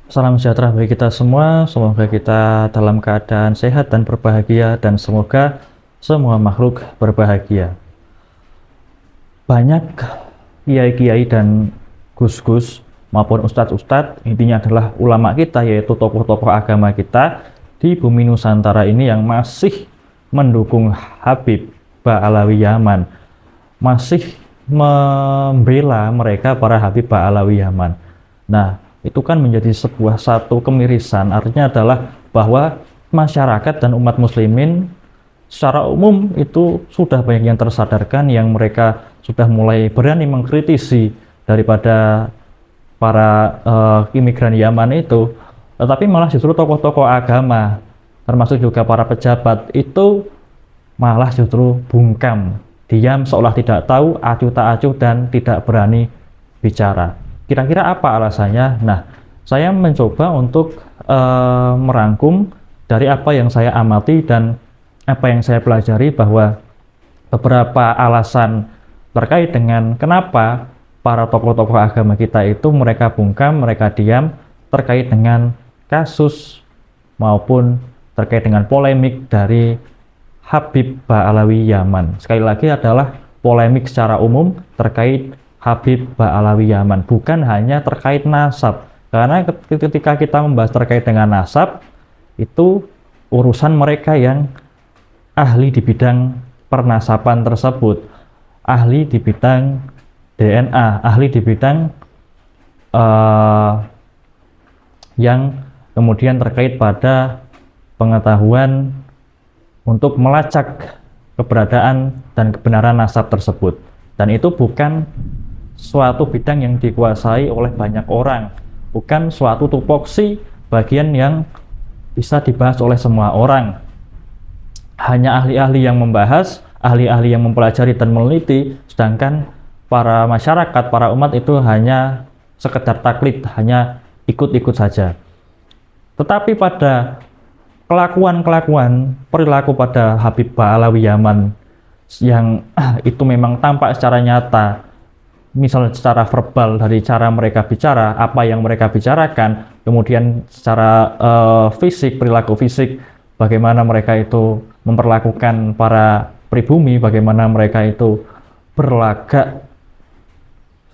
Salam sejahtera bagi kita semua. Semoga kita dalam keadaan sehat dan berbahagia, dan semoga semua makhluk berbahagia. Banyak kiai-kiai dan gus-gus maupun ustadz-ustadz, intinya adalah ulama kita, yaitu tokoh-tokoh agama kita di bumi Nusantara ini yang masih mendukung Habib Ba'alawi Yaman, masih membela mereka para Habib Ba'alawi Yaman. Nah, itu kan menjadi sebuah satu kemirisan. Artinya adalah bahwa masyarakat dan umat muslimin secara umum itu sudah banyak yang tersadarkan, yang mereka sudah mulai berani mengkritisi daripada para imigran Yaman itu. Tetapi malah justru tokoh-tokoh agama, termasuk juga para pejabat, itu malah justru bungkam, diam seolah tidak tahu, acuh tak acuh, dan tidak berani bicara. Kira-kira apa alasannya? Nah, saya mencoba untuk merangkum dari apa yang saya amati dan apa yang saya pelajari, bahwa beberapa alasan terkait dengan kenapa para tokoh-tokoh agama kita itu mereka bungkam, mereka diam terkait dengan kasus maupun terkait dengan polemik dari Habib Ba'alawi Yaman. Sekali lagi adalah polemik secara umum terkait Habib Ba'alawi Yaman, bukan hanya terkait nasab. Karena ketika kita membahas terkait dengan nasab, itu urusan mereka yang ahli di bidang pernasaban tersebut, ahli di bidang DNA, ahli di bidang yang kemudian terkait pada pengetahuan untuk melacak keberadaan dan kebenaran nasab tersebut. Dan itu bukan suatu bidang yang dikuasai oleh banyak orang, bukan suatu tupoksi bagian yang bisa dibahas oleh semua orang. Hanya ahli-ahli yang membahas, ahli-ahli yang mempelajari dan meneliti, sedangkan para masyarakat, para umat itu hanya sekedar taklid, hanya ikut-ikut saja. Tetapi pada kelakuan-kelakuan, perilaku pada Habib Ba'alawi Yaman yang itu memang tampak secara nyata, misalnya secara verbal dari cara mereka bicara, apa yang mereka bicarakan, kemudian secara fisik, perilaku fisik, bagaimana mereka itu memperlakukan para pribumi, bagaimana mereka itu berlagak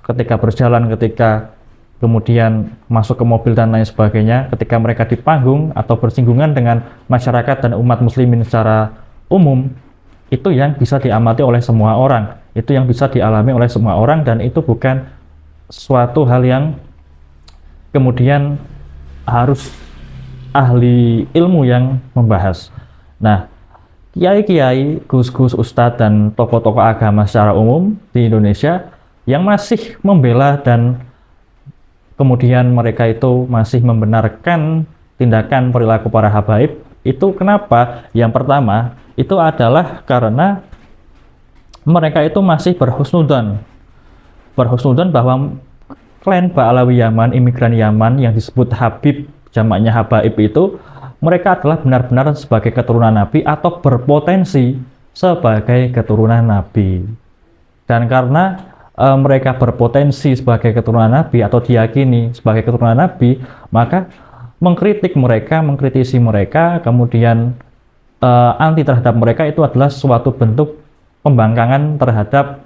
ketika berjalan, ketika kemudian masuk ke mobil dan lain sebagainya, ketika mereka di panggung atau bersinggungan dengan masyarakat dan umat muslimin secara umum. Itu yang bisa diamati oleh semua orang, itu yang bisa dialami oleh semua orang, dan itu bukan suatu hal yang kemudian harus ahli ilmu yang membahas. Nah, kiai-kiai, gus-gus, ustadz, dan tokoh-tokoh agama secara umum di Indonesia yang masih membela dan kemudian mereka itu masih membenarkan tindakan perilaku para habaib, itu kenapa? Yang pertama, itu adalah karena mereka itu masih berhusnudzon bahwa klan Ba'alawi Yaman, imigran Yaman yang disebut Habib, jamaknya habaib, itu mereka adalah benar-benar sebagai keturunan Nabi atau berpotensi sebagai keturunan Nabi. Dan karena mereka berpotensi sebagai keturunan Nabi atau diyakini sebagai keturunan Nabi, maka mengkritisi mereka, kemudian anti terhadap mereka itu adalah suatu bentuk pembangkangan terhadap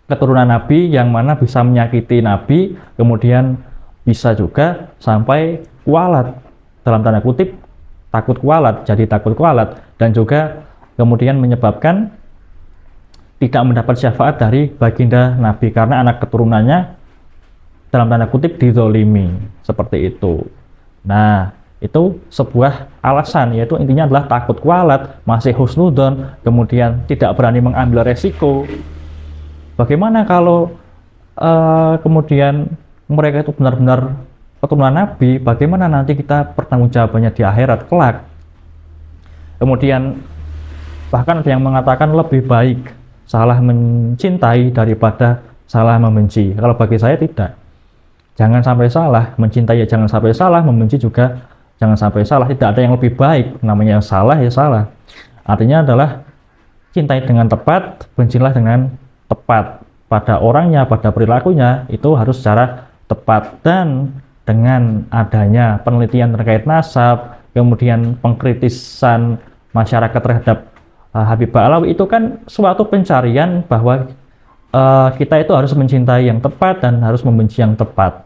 keturunan Nabi, yang mana bisa menyakiti Nabi, kemudian bisa juga sampai kualat, dalam tanda kutip takut kualat, jadi takut kualat, dan juga kemudian menyebabkan tidak mendapat syafaat dari baginda Nabi karena anak keturunannya dalam tanda kutip dizolimi, seperti itu. Nah, itu sebuah alasan, yaitu intinya adalah takut kualat, masih husnudon, kemudian tidak berani mengambil resiko. Bagaimana kalau kemudian mereka itu benar-benar keturunan Nabi, bagaimana nanti kita pertanggungjawabannya di akhirat kelak? Kemudian bahkan ada yang mengatakan lebih baik salah mencintai daripada salah membenci. Kalau bagi saya tidak. Jangan sampai salah, mencintai ya jangan sampai salah, membenci juga jangan sampai salah. Tidak ada yang lebih baik, namanya salah ya salah. Artinya adalah cintai dengan tepat, bencilah dengan tepat. Pada orangnya, pada perilakunya, itu harus secara tepat. Dan dengan adanya penelitian terkait nasab, kemudian pengkritisan masyarakat terhadap Habib Ba'alawi, itu kan suatu pencarian bahwa kita itu harus mencintai yang tepat dan harus membenci yang tepat.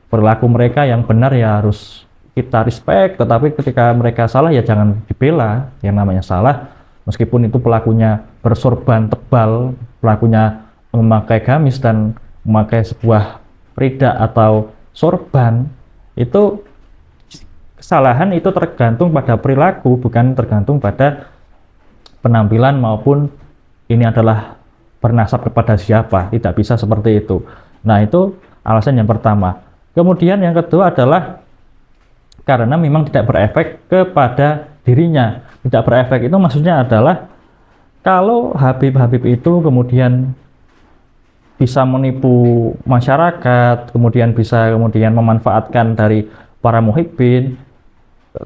Perilaku mereka yang benar ya harus kita respect, tetapi ketika mereka salah ya jangan dibela. Yang namanya salah, meskipun itu pelakunya bersorban tebal, pelakunya memakai gamis dan memakai sebuah rida atau sorban, itu kesalahan itu tergantung pada perilaku, bukan tergantung pada penampilan maupun ini adalah bernasab kepada siapa. Tidak bisa seperti itu. Nah, itu alasan yang pertama. Kemudian yang kedua adalah karena memang tidak berefek kepada dirinya. Tidak berefek itu maksudnya adalah kalau Habib-Habib itu kemudian bisa menipu masyarakat, kemudian bisa memanfaatkan dari para muhibbin,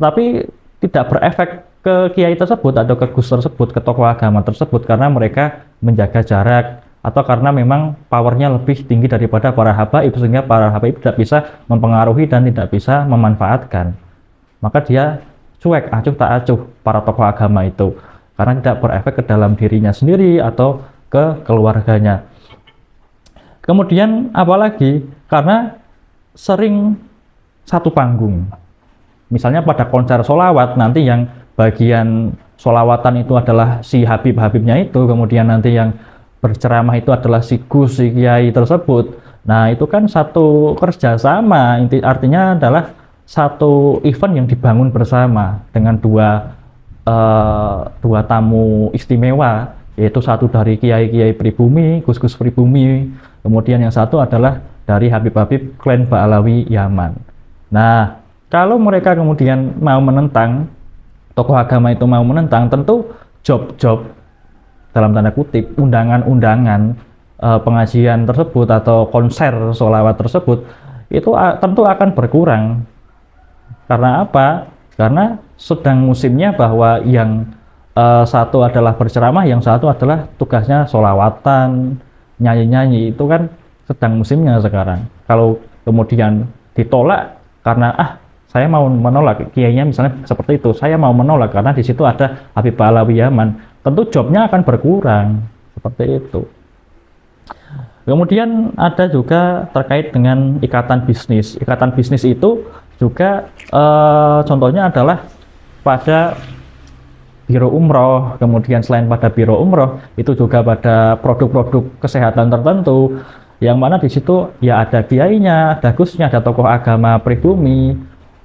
tapi tidak berefek ke kiai tersebut atau ke gus tersebut, ke tokoh agama tersebut, karena mereka menjaga jarak atau karena memang powernya lebih tinggi daripada para habaib, sehingga para habaib tidak bisa mempengaruhi dan tidak bisa memanfaatkan. Maka dia cuek, acuh tak acuh para tokoh agama itu, karena tidak berefek ke dalam dirinya sendiri atau ke keluarganya. Kemudian apalagi karena sering satu panggung. Misalnya pada konser sholawat, nanti yang bagian sholawatan itu adalah si Habib-Habibnya itu, kemudian nanti yang berceramah itu adalah si gus, si kiai tersebut. Nah, itu kan satu kerjasama, artinya adalah satu event yang dibangun bersama dengan dua tamu istimewa, yaitu satu dari kiai-kiai pribumi, gus-gus pribumi, kemudian yang satu adalah dari Habib-Habib klan Ba'alawi Yaman. Nah, kalau mereka kemudian mau menentang, tokoh agama itu mau menentang, tentu job-job dalam tanda kutip, undangan-undangan pengajian tersebut atau konser sholawat tersebut itu tentu akan berkurang. Karena apa? Karena sedang musimnya bahwa yang satu adalah berceramah, yang satu adalah tugasnya sholawatan, nyanyi-nyanyi, itu kan sedang musimnya sekarang. Kalau kemudian ditolak karena saya mau menolak, kiainya misalnya seperti itu, saya mau menolak karena di situ ada Habib Ba'alawi Yaman, tentu jobnya akan berkurang, seperti itu. Kemudian ada juga terkait dengan ikatan bisnis. Ikatan bisnis itu juga contohnya adalah pada biro umroh, kemudian selain pada biro umroh, itu juga pada produk-produk kesehatan tertentu, yang mana di situ ya ada kiainya, ada gusnya, ada tokoh agama pribumi,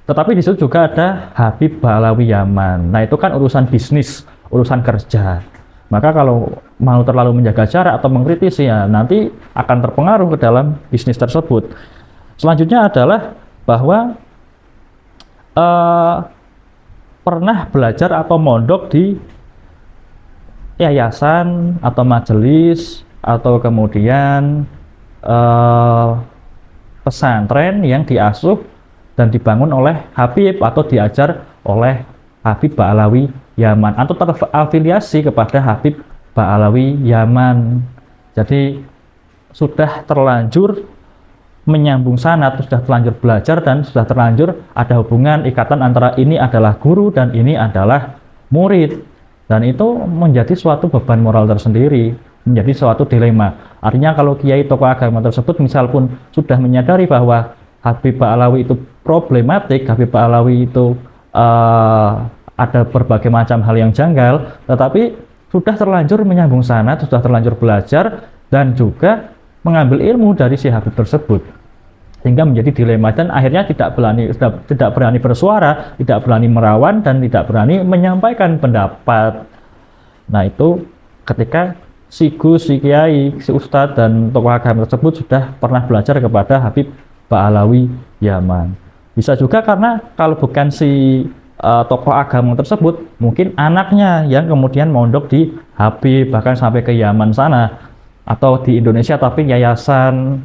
tetapi di situ juga ada Habib Ba'alawi Yaman. Nah, itu kan urusan bisnis, urusan kerja. Maka kalau mau terlalu menjaga jarak atau mengkritisi, ya nanti akan terpengaruh ke dalam bisnis tersebut. Selanjutnya adalah bahwa pernah belajar atau mondok di yayasan atau majelis atau kemudian pesantren yang diasuh dan dibangun oleh Habib atau diajar oleh Habib Ba'alawi Yaman atau terafiliasi kepada Habib Ba'alawi Yaman. Jadi sudah terlanjur menyambung sanad, sudah terlanjur belajar dan sudah terlanjur ada hubungan ikatan antara ini adalah guru dan ini adalah murid. Dan itu menjadi suatu beban moral tersendiri, menjadi suatu dilema. Artinya kalau kiai tokoh agama tersebut misal pun sudah menyadari bahwa Habib Ba'alawi itu problematik, Habib Ba'alawi itu ada berbagai macam hal yang janggal, tetapi sudah terlanjur menyambung sanad, sudah terlanjur belajar dan juga mengambil ilmu dari si Habib tersebut, sehingga menjadi dilema dan akhirnya tidak berani bersuara, tidak berani merawan dan tidak berani menyampaikan pendapat. Nah, itu ketika si gus, si kiai, si ustadz dan tokoh agama tersebut sudah pernah belajar kepada Habib Ba'alawi Yaman. Bisa juga karena kalau bukan si tokoh agama tersebut, mungkin anaknya yang kemudian mondok di Habib, bahkan sampai ke Yaman sana, atau di Indonesia tapi yayasan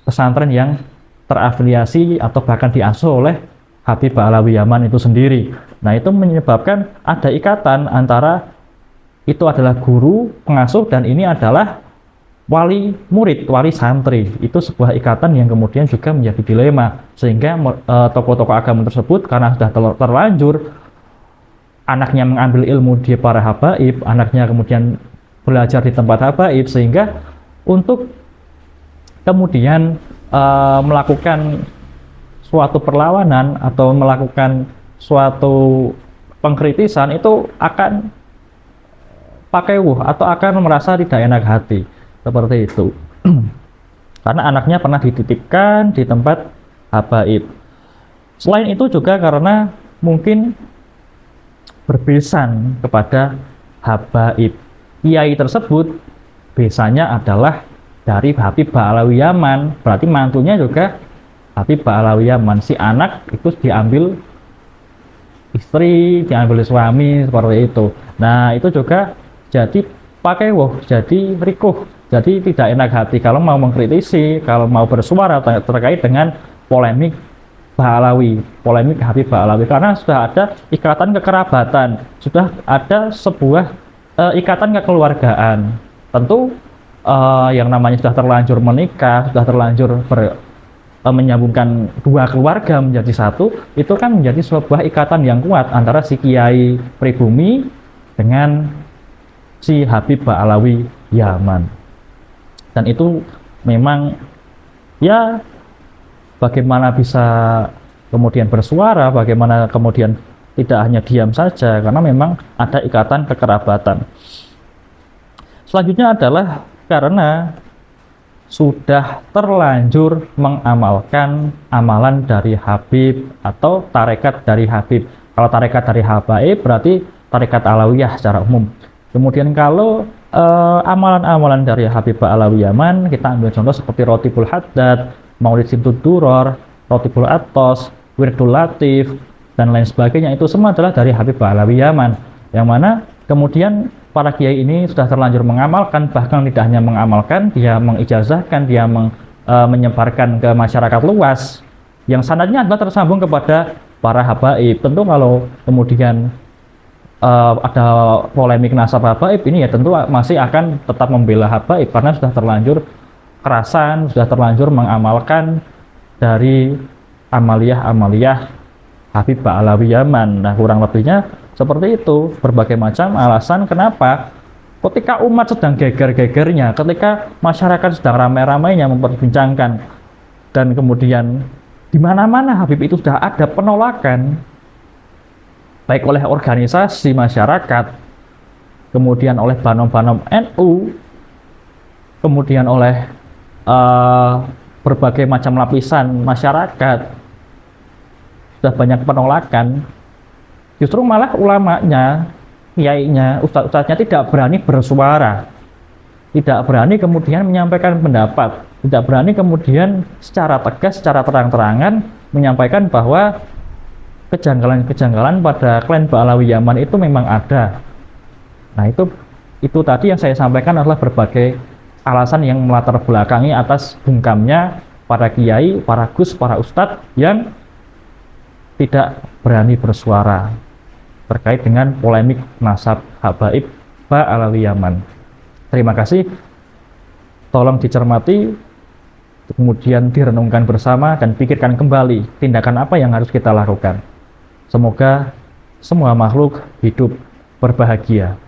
pesantren yang terafiliasi atau bahkan diasuh oleh Habib Ba'alawi Yaman itu sendiri. Nah, itu menyebabkan ada ikatan antara itu adalah guru, pengasuh, dan ini adalah wali murid, wali santri. Itu sebuah ikatan yang kemudian juga menjadi dilema, sehingga tokoh-tokoh agama tersebut karena sudah terlanjur anaknya mengambil ilmu di para habaib, anaknya kemudian belajar di tempat habaib, sehingga untuk kemudian melakukan suatu perlawanan atau melakukan suatu pengkritisan itu akan pakai atau akan merasa tidak enak hati, seperti itu. Karena anaknya pernah dititipkan di tempat habaib. Selain itu juga karena mungkin berbesan kepada habaib. Kiai tersebut besanya adalah dari Habib Ba'alawi Yaman, berarti mantunya juga Habib Ba'alawi Yaman. Si anak itu diambil istri, diambil suami, seperti itu. Nah, itu juga jadi pakai jadi rikuh, jadi tidak enak hati kalau mau mengkritisi, kalau mau bersuara terkait dengan polemik Ba'alawi, polemik Habib Ba'alawi, karena sudah ada ikatan kekerabatan, sudah ada sebuah ikatan kekeluargaan. Tentu yang namanya sudah terlanjur menikah, sudah terlanjur menyambungkan dua keluarga menjadi satu, itu kan menjadi sebuah ikatan yang kuat antara si Kiai Pribumi dengan si Habib Ba'alawi Yaman. Dan itu memang ya bagaimana bisa kemudian bersuara, bagaimana kemudian tidak hanya diam saja, karena memang ada ikatan kekerabatan. Selanjutnya adalah karena sudah terlanjur mengamalkan amalan dari Habib atau tarekat dari Habib. Kalau tarekat dari habaib berarti tarekat Alawiyah secara umum. Kemudian kalau amalan-amalan dari Habib Ba'alawi Yaman, kita ambil contoh seperti Rotibul Haddad, Maulid Simtud Duror, Rotibul Atos, Wirdul Latif, dan lain sebagainya. Itu semua adalah dari Habib Ba'alawi Yaman, yang mana kemudian para kiai ini sudah terlanjur mengamalkan, bahkan tidak hanya mengamalkan, dia mengijazahkan, dia menyebarkan ke masyarakat luas, yang sanadnya adalah tersambung kepada para habaib. Tentu kalau kemudian ada polemik nasab habaib ini, ya tentu masih akan tetap membela habaib, karena sudah terlanjur kerasan, sudah terlanjur mengamalkan dari amaliyah-amaliyah Habib Ba'alawi Yaman. Nah, kurang lebihnya seperti itu, berbagai macam alasan kenapa ketika umat sedang geger-gegernya, ketika masyarakat sedang ramai-ramainya memperbincangkan, dan kemudian di mana-mana Habib itu sudah ada penolakan, baik oleh organisasi masyarakat, kemudian oleh banom-banom NU, kemudian oleh berbagai macam lapisan masyarakat, sudah banyak penolakan. Justru malah ulamanya, kiainya, ustadz-ustadznya tidak berani bersuara, tidak berani kemudian menyampaikan pendapat, tidak berani kemudian secara tegas, secara terang-terangan menyampaikan bahwa kejanggalan-kejanggalan pada klan Ba'alawi Yaman itu memang ada. Nah, itu tadi yang saya sampaikan adalah berbagai alasan yang melatar belakangi atas bungkamnya para kiai, para gus, para ustadz yang tidak berani bersuara terkait dengan polemik nasab habaib Ba'alawi Yaman. Terima kasih, tolong dicermati, kemudian direnungkan bersama dan pikirkan kembali tindakan apa yang harus kita lakukan. Semoga semua makhluk hidup berbahagia.